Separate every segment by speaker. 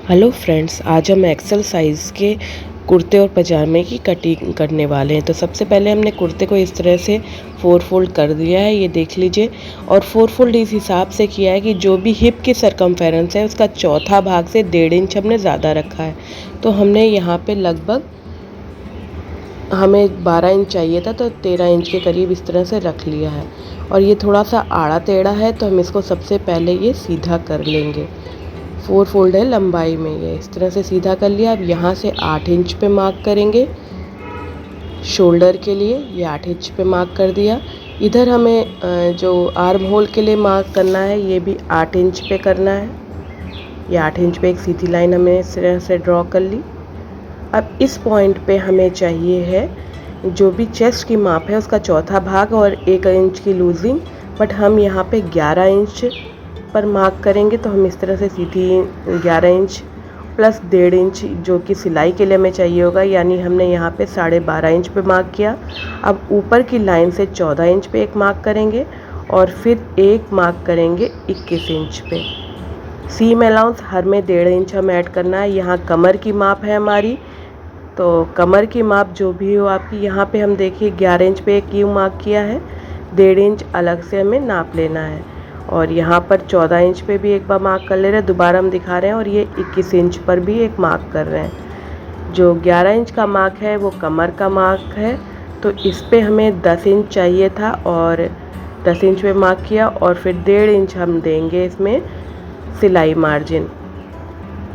Speaker 1: Hello friends, आज हम Excel size के कुर्ते और पजामे की कटिंग करने वाले हैं। तो सबसे पहले हमने कुर्ते को इस तरह से 4 फोल्ड कर दिया है, ये देख लीजिए। और 4 फोल्ड इस हिसाब से किया है कि जो भी हिप की सरकमफेरेंस है उसका चौथा भाग से 1.5 इंच हमने ज़्यादा रखा है। तो हमने यहाँ पे लगभग हमें 12 इंच चाहिए था, तो 13 इंच के करीब इस तरह से रख लिया है। और ये थोड़ा सा आड़ा टेढ़ा है, तो हम इसको सबसे पहले ये सीधा कर लेंगे। 4 फोल्ड है लंबाई में, ये इस तरह से सीधा कर लिया। अब यहाँ से 8 इंच पे मार्क करेंगे शोल्डर के लिए, ये 8 इंच पे मार्क कर दिया। इधर हमें जो आर्म होल के लिए मार्क करना है, ये भी 8 इंच पे करना है। ये 8 इंच पे एक सीधी लाइन हमने इस तरह से ड्रॉ कर ली। अब इस पॉइंट पे हमें चाहिए है जो भी चेस्ट की माप है उसका चौथा भाग और 1 इंच की लूजिंग, बट हम यहाँ पे 11 इंच पर मार्क करेंगे। तो हम इस तरह से सीधी 11 इंच प्लस 1.5 इंच जो कि सिलाई के लिए हमें चाहिए होगा, यानी हमने यहाँ पे 12.5 इंच पे मार्क किया। अब ऊपर की लाइन से 14 इंच पे एक मार्क करेंगे और फिर एक मार्क करेंगे 21 इंच पे। सीम अलाउंस हर में 1.5 इंच हम ऐड करना है। यहाँ कमर की माप है हमारी, तो कमर की माप जो भी हो आपकी, यहाँ पे हम देखिए 11 इंच पे एक यू मार्क किया है, 1.5 इंच अलग से हमें नाप लेना है। और यहाँ पर 14 इंच पे भी एक बार मार्क कर ले रहे हैं, दोबारा हम दिखा रहे हैं। और ये 21 इंच पर भी एक मार्क कर रहे हैं। जो 11 इंच का मार्क है वो कमर का मार्क है, तो इस पे हमें 10 इंच चाहिए था और 10 इंच पे मार्क किया। और फिर 1.5 इंच हम देंगे इसमें सिलाई मार्जिन।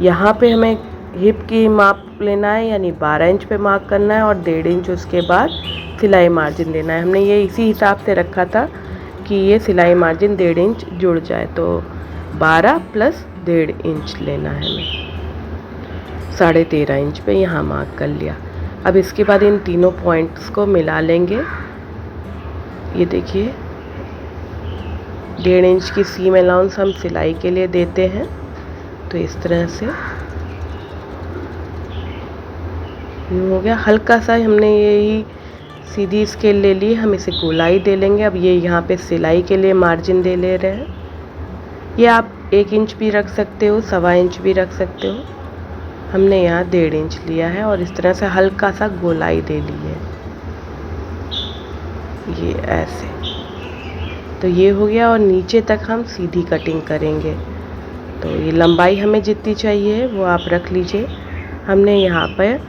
Speaker 1: यहाँ पे हमें हिप की माप लेना है, यानी 12 इंच पे मार्क करना है और 1.5 इंच उसके बाद सिलाई मार्जिन देना है। हमने ये इसी हिसाब से रखा था कि ये सिलाई मार्जिन 1.5 इंच जुड़ जाए, तो 12 प्लस 1.5 इंच लेना है हमें। 13.5 इंच पे यहाँ मार्क कर लिया। अब इसके बाद इन तीनों पॉइंट्स को मिला लेंगे। ये देखिए 1.5 इंच की सीम अलाउंस हम सिलाई के लिए देते हैं, तो इस तरह से हो गया। हल्का सा हमने यही सीधी स्केल ले ली, हम इसे गोलाई दे लेंगे। अब ये यहाँ पे सिलाई के लिए मार्जिन दे ले रहे हैं। ये आप 1 इंच भी रख सकते हो, 1.25 इंच भी रख सकते हो। हमने यहाँ 1.5 इंच लिया है और इस तरह से हल्का सा गोलाई दे ली है, ये ऐसे। तो ये हो गया और नीचे तक हम सीधी कटिंग करेंगे। तो ये लंबाई हमें जितनी चाहिए वो आप रख लीजिए। हमने यहाँ पर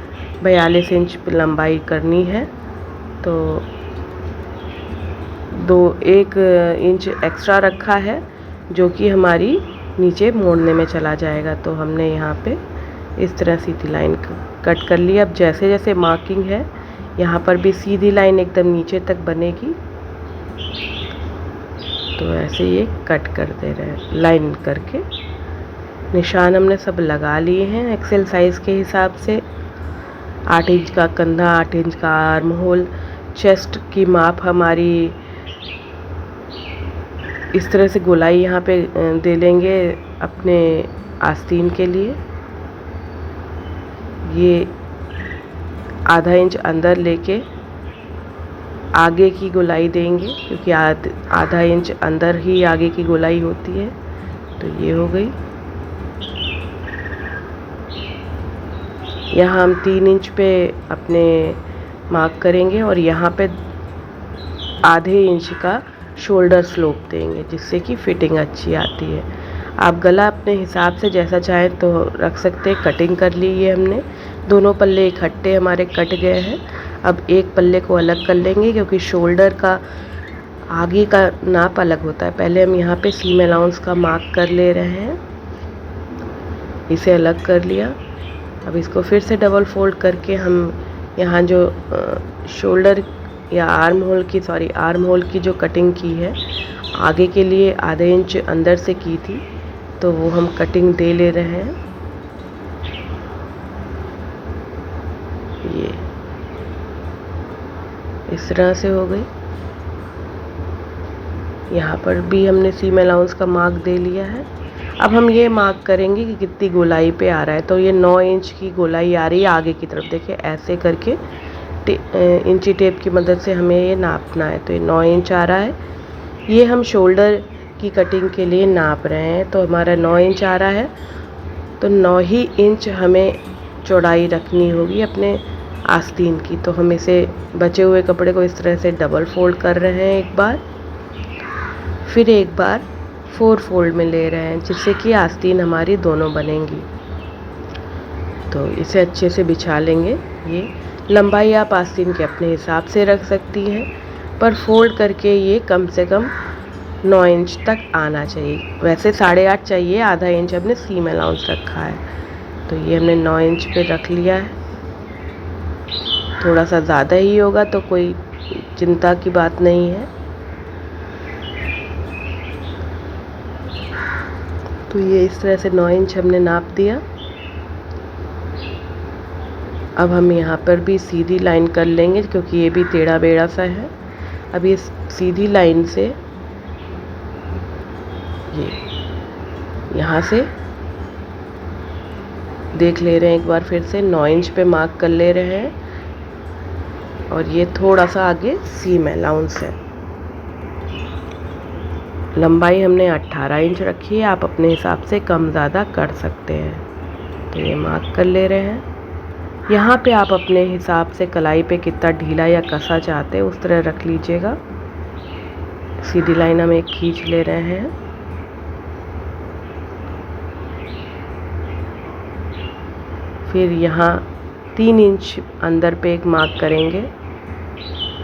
Speaker 1: 42 इंच लंबाई करनी है, तो 1 इंच एक्स्ट्रा रखा है जो कि हमारी नीचे मोड़ने में चला जाएगा। तो हमने यहाँ पे इस तरह सीधी लाइन कट कर ली। अब जैसे जैसे मार्किंग है यहाँ पर भी सीधी लाइन एकदम नीचे तक बनेगी, तो ऐसे ये कट कर दे रहे हैं। लाइन करके निशान हमने सब लगा लिए हैं एक्सेल साइज़ के हिसाब से। 8 इंच का कंधा, 8 इंच का आर्म होल, चेस्ट की माप हमारी इस तरह से गोलाई यहाँ पे दे लेंगे अपने आस्तीन के लिए। ये आधा इंच अंदर लेके आगे की गोलाई देंगे, क्योंकि आधा इंच अंदर ही आगे की गोलाई होती है। तो ये हो गई। यहाँ हम 3 इंच पे अपने मार्क करेंगे और यहाँ पे आधे इंच का शोल्डर स्लोप देंगे, जिससे कि फिटिंग अच्छी आती है। आप गला अपने हिसाब से जैसा चाहें तो रख सकते हैं। कटिंग कर ली है हमने, दोनों पल्ले इकट्ठे हमारे कट गए हैं। अब एक पल्ले को अलग कर लेंगे, क्योंकि शोल्डर का आगे का नाप अलग होता है। पहले हम यहाँ पे सीम अलाउंस का मार्क कर ले रहे हैं, इसे अलग कर लिया। अब इसको फिर से डबल फोल्ड करके हम यहाँ जो शोल्डर या आर्म होल की जो कटिंग की है, आगे के लिए आधे इंच अंदर से की थी, तो वो हम कटिंग दे ले रहे हैं। ये इस तरह से हो गई। यहाँ पर भी हमने सीम अलाउंस का मार्क दे लिया है। अब हम ये मार्क करेंगे कि कितनी गोलाई पे आ रहा है। तो ये 9 इंच की गोलाई आ रही है आगे की तरफ। देखिए ऐसे करके इंची टेप की मदद से हमें ये नापना है। तो ये 9 इंच आ रहा है। ये हम शोल्डर की कटिंग के लिए नाप रहे हैं, तो हमारा 9 इंच आ रहा है। तो 9 ही इंच हमें चौड़ाई रखनी होगी अपने आस्तीन की। तो हम इसे बचे हुए कपड़े को इस तरह से डबल फोल्ड कर रहे हैं एक बार, फिर एक बार 4 फोल्ड में ले रहे हैं, जिससे कि आस्तीन हमारी दोनों बनेंगी। तो इसे अच्छे से बिछा लेंगे। ये लंबाई आप आस्तीन के अपने हिसाब से रख सकती हैं, पर फोल्ड करके ये कम से कम 9 इंच तक आना चाहिए। वैसे 8.5 चाहिए, आधा इंच हमने सीम अलाउंस रखा है। तो ये हमने 9 इंच पे रख लिया है। थोड़ा सा ज़्यादा ही होगा तो कोई चिंता की बात नहीं है। तो ये इस तरह से 9 इंच हमने नाप दिया। अब हम यहाँ पर भी सीधी लाइन कर लेंगे, क्योंकि ये भी टेढ़ा बेढ़ा सा है। अब ये सीधी लाइन से ये यहाँ से देख ले रहे हैं, एक बार फिर से 9 इंच पे मार्क कर ले रहे हैं, और ये थोड़ा सा आगे सीम अलाउंस है। लंबाई हमने 18 इंच रखी है, आप अपने हिसाब से कम ज़्यादा कर सकते हैं। तो ये मार्क कर ले रहे हैं। यहाँ पे आप अपने हिसाब से कलाई पे कितना ढीला या कसा चाहते हैं उस तरह रख लीजिएगा। सीधी लाइन हम एक खींच ले रहे हैं। फिर यहाँ 3 इंच अंदर पे एक मार्क करेंगे,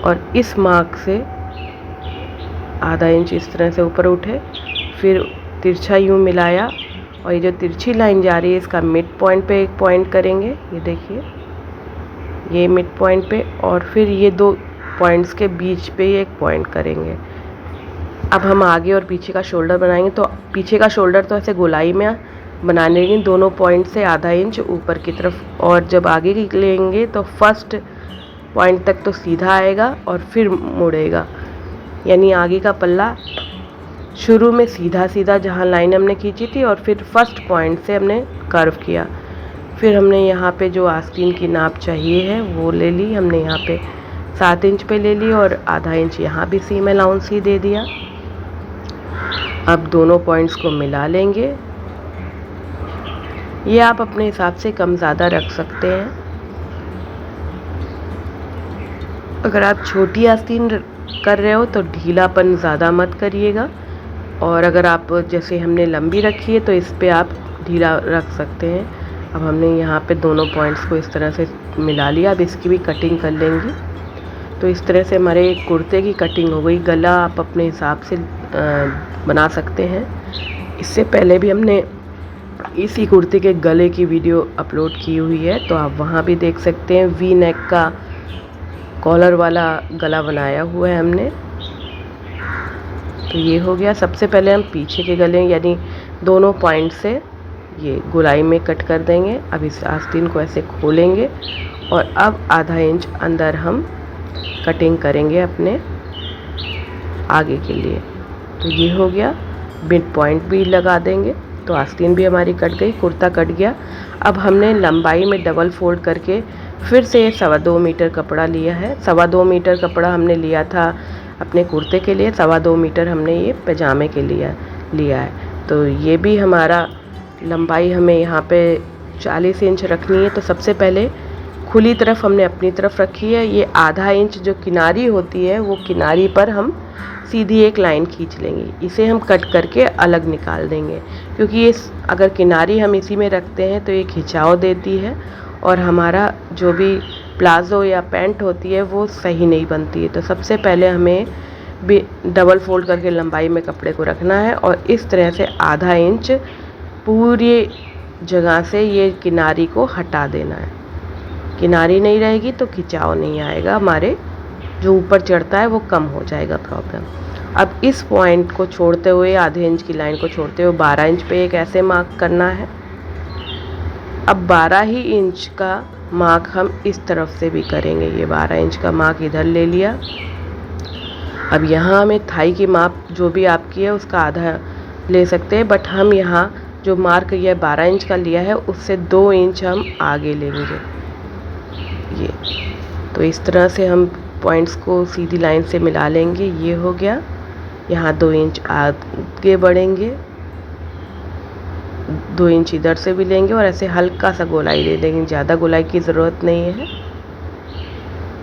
Speaker 1: और इस मार्क से आधा इंच इस तरह से ऊपर उठे, फिर तिरछा यूँ मिलाया, और ये जो तिरछी लाइन जा रही है इसका मिड पॉइंट पे एक पॉइंट करेंगे। ये देखिए, ये मिड पॉइंट पे, और फिर ये 2 पॉइंट्स के बीच पे एक पॉइंट करेंगे। अब हम आगे और पीछे का शोल्डर बनाएंगे। तो पीछे का शोल्डर तो ऐसे गोलाई में बनाने के दोनों पॉइंट से आधा इंच ऊपर की तरफ, और जब आगे की लेंगे तो फर्स्ट पॉइंट तक तो सीधा आएगा और फिर मुड़ेगा, यानी आगे का पल्ला शुरू में सीधा सीधा जहाँ लाइन हमने खींची थी, और फिर फर्स्ट पॉइंट से हमने कर्व किया। फिर हमने यहाँ पे जो आस्तीन की नाप चाहिए है वो ले ली। हमने यहाँ पे 7 इंच पे ले ली, और आधा इंच यहाँ भी सीम अलाउंस ही दे दिया। अब दोनों पॉइंट्स को मिला लेंगे। ये आप अपने हिसाब से कम ज़्यादा रख सकते हैं। अगर आप छोटी आस्तीन कर रहे हो तो ढीलापन ज़्यादा मत करिएगा, और अगर आप जैसे हमने लंबी रखी है तो इस पे आप ढीला रख सकते हैं। अब हमने यहाँ पे दोनों पॉइंट्स को इस तरह से मिला लिया। अब इसकी भी कटिंग कर लेंगे। तो इस तरह से हमारे कुर्ते की कटिंग हो गई। गला आप अपने हिसाब से बना सकते हैं। इससे पहले भी हमने इसी कुर्ते के गले की वीडियो अपलोड की हुई है, तो आप वहाँ भी देख सकते हैं। वी नेक का कॉलर वाला गला बनाया हुआ है हमने। तो ये हो गया। सबसे पहले हम पीछे के गले यानी दोनों पॉइंट से ये गोलाई में कट कर देंगे। अब इस आस्तीन को ऐसे खोलेंगे, और अब आधा इंच अंदर हम कटिंग करेंगे अपने आगे के लिए। तो ये हो गया। मिड पॉइंट भी लगा देंगे। तो आस्तीन भी हमारी कट गई, कुर्ता कट गया। अब हमने लंबाई में डबल फोल्ड करके फिर से 2.25 मीटर कपड़ा लिया है। 2.25 मीटर कपड़ा हमने लिया था अपने कुर्ते के लिए, 2.25 मीटर हमने ये पैजामे के लिए लिया है। तो ये भी हमारा लंबाई हमें यहाँ पे 40 इंच रखनी है। तो सबसे पहले खुली तरफ हमने अपनी तरफ रखी है। ये आधा इंच जो किनारी होती है वो किनारी पर हम सीधी एक लाइन खींच लेंगे। इसे हम कट करके अलग निकाल देंगे, क्योंकि ये अगर किनारी हम इसी में रखते हैं तो ये खिंचाव देती है, और हमारा जो भी प्लाज़ो या पैंट होती है वो सही नहीं बनती है। तो सबसे पहले हमें भी डबल फोल्ड करके लंबाई में कपड़े को रखना है, और इस तरह से आधा इंच पूरी जगह से ये किनारी को हटा देना है। किनारी नहीं रहेगी तो खिंचाव नहीं आएगा, हमारे जो ऊपर चढ़ता है वो कम हो जाएगा प्रॉब्लम। अब इस पॉइंट को छोड़ते हुए, आधे इंच की लाइन को छोड़ते हुए 12 इंच पे एक ऐसे मार्क करना है। अब 12 ही इंच का मार्क हम इस तरफ से भी करेंगे। ये 12 इंच का मार्क इधर ले लिया। अब यहाँ हमें थाई की माप जो भी आपकी है उसका आधा ले सकते हैं, बट हम यहाँ जो मार्क ये 12 इंच का लिया है उससे 2 इंच हम आगे लेंगे। ये तो इस तरह से हम पॉइंट्स को सीधी लाइन से मिला लेंगे। ये हो गया। यहाँ 2 इंच आगे बढ़ेंगे। 2 इंच इधर से भी लेंगे और ऐसे हल्का सा गोलाई ले लेंगे, ज़्यादा गोलाई की ज़रूरत नहीं है।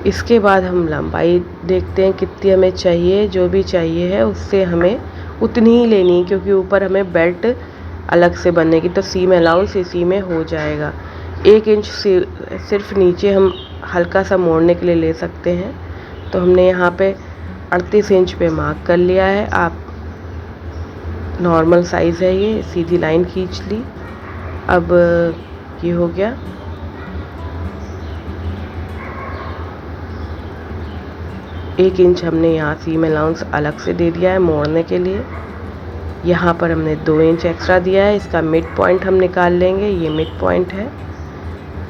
Speaker 1: इसके बाद हम लंबाई देखते हैं कितनी हमें चाहिए। जो भी चाहिए है उससे हमें उतनी ही लेनी है, क्योंकि ऊपर हमें बेल्ट अलग से बनने की, तो सीम अलाउंस इसी में हो जाएगा। 1 इंच सिर्फ नीचे हम हल्का सा मोड़ने के लिए ले सकते हैं। तो हमने यहाँ पे 38 इंच पे मार्क कर लिया है। आप नॉर्मल साइज़ है, ये सीधी लाइन खींच ली। अब ये हो गया। एक इंच हमने यहाँ सीम अलाउंस अलग से दे दिया है मोड़ने के लिए। यहाँ पर हमने 2 इंच एक्स्ट्रा दिया है। इसका मिड पॉइंट हम निकाल लेंगे। ये मिड पॉइंट है।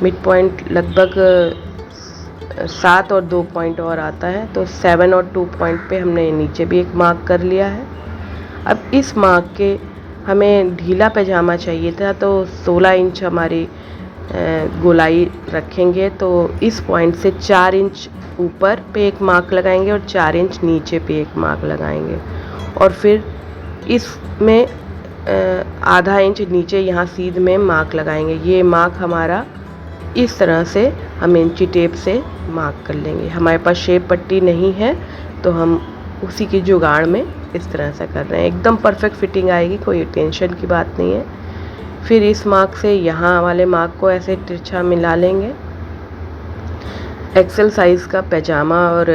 Speaker 1: मिड पॉइंट लगभग 7 और 2 पॉइंट और आता है, तो 7 और 2 पॉइंट पे हमने नीचे भी एक मार्क कर लिया है। अब इस मार्क के हमें ढीला पैजामा चाहिए था, तो 16 इंच हमारी गोलाई रखेंगे। तो इस पॉइंट से 4 इंच ऊपर पे एक मार्क लगाएंगे और 4 इंच नीचे पे एक मार्क लगाएंगे, और फिर इसमें आधा इंच नीचे यहाँ सीध में मार्क लगाएंगे। ये मार्क हमारा इस तरह से हम इंची टेप से मार्क कर लेंगे। हमारे पास शेप पट्टी नहीं है, तो हम उसी की जुगाड़ में इस तरह से कर रहे हैं। एकदम परफेक्ट फिटिंग आएगी, कोई टेंशन की बात नहीं है। फिर इस मार्क से यहाँ वाले मार्क को ऐसे तिरछा मिला लेंगे। एक्सेल साइज़ का पैजामा और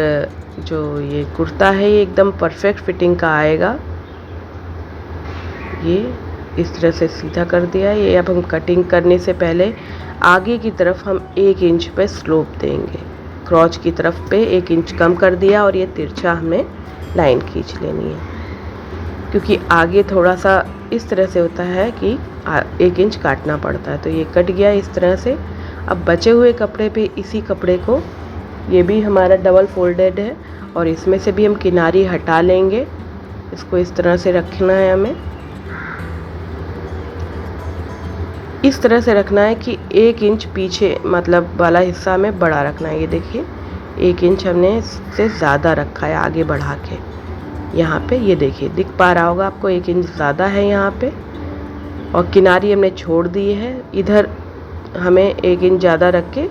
Speaker 1: जो ये कुर्ता है ये एकदम परफेक्ट फिटिंग का आएगा। ये इस तरह से सीधा कर दिया है। ये अब हम कटिंग करने से पहले आगे की तरफ हम 1 इंच पे स्लोप देंगे। क्रॉच की तरफ पे 1 इंच कम कर दिया, और ये तिरछा हमें लाइन खींच लेनी है, क्योंकि आगे थोड़ा सा इस तरह से होता है कि 1 इंच काटना पड़ता है। तो ये कट गया इस तरह से। अब बचे हुए कपड़े पे इसी कपड़े को, ये भी हमारा डबल फोल्डेड है, और इसमें से भी हम किनारी हटा लेंगे। इसको इस तरह से रखना है, हमें इस तरह से रखना है कि 1 इंच पीछे मतलब वाला हिस्सा हमें बड़ा रखना है। ये देखिए 1 इंच हमने इससे ज़्यादा रखा है आगे बढ़ा के। यहाँ पे ये देखिए दिख पा रहा होगा आपको, 1 इंच ज़्यादा है यहाँ पे, और किनारी हमने छोड़ दी है। इधर हमें 1 इंच ज़्यादा रख के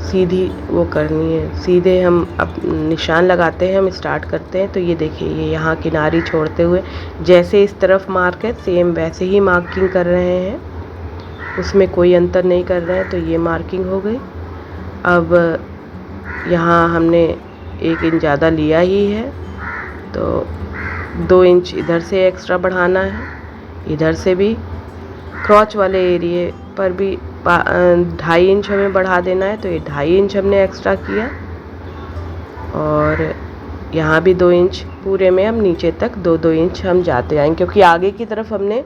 Speaker 1: सीधी वो करनी है। सीधे हम अब निशान लगाते हैं, हम स्टार्ट करते हैं। तो ये देखिए ये यहाँ किनारी छोड़ते हुए जैसे इस तरफ मार्क है सेम वैसे ही मार्किंग कर रहे हैं, उसमें कोई अंतर नहीं कर रहे हैं। तो ये मार्किंग हो गई। अब यहाँ हमने 1 इंच ज़्यादा लिया ही है, तो 2 इंच इधर से एक्स्ट्रा बढ़ाना है। इधर से भी क्रॉच वाले एरिए पर भी 2.5 इंच हमें बढ़ा देना है। तो ये 2.5 इंच हमने एक्स्ट्रा किया, और यहाँ भी 2 इंच पूरे में हम नीचे तक 2-2 इंच हम जाते आएंगे, क्योंकि आगे की तरफ हमने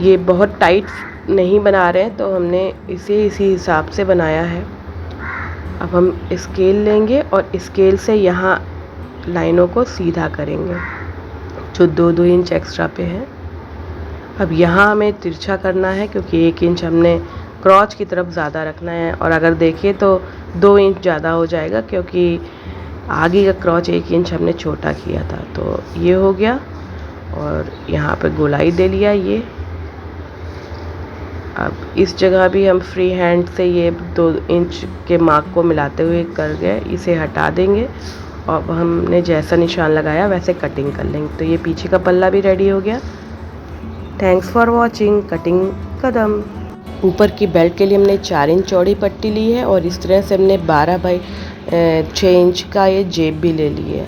Speaker 1: ये बहुत टाइट नहीं बना रहे हैं, तो हमने इसे इसी हिसाब से बनाया है। अब हम स्केल लेंगे और स्केल से यहाँ लाइनों को सीधा करेंगे जो 2-2 इंच एक्स्ट्रा पे है। अब यहाँ हमें तिरछा करना है, क्योंकि 1 इंच हमने क्रॉच की तरफ ज़्यादा रखना है, और अगर देखें तो 2 इंच ज़्यादा हो जाएगा, क्योंकि आगे का क्रॉच 1 इंच हमने छोटा किया था। तो ये हो गया, और यहाँ पे गोलाई दे लिया ये। अब इस जगह भी हम फ्री हैंड से ये 2 इंच के मार्क को मिलाते हुए कर गए। इसे हटा देंगे, और हमने जैसा निशान लगाया वैसे कटिंग कर लेंगे। तो ये पीछे का पल्ला भी रेडी हो गया। Thanks for watching. कटिंग कदम। ऊपर की बेल्ट के लिए हमने 4 इंच चौड़ी पट्टी ली है, और इस तरह से हमने 12 बाई 6 इंच का ये जेब भी ले ली है।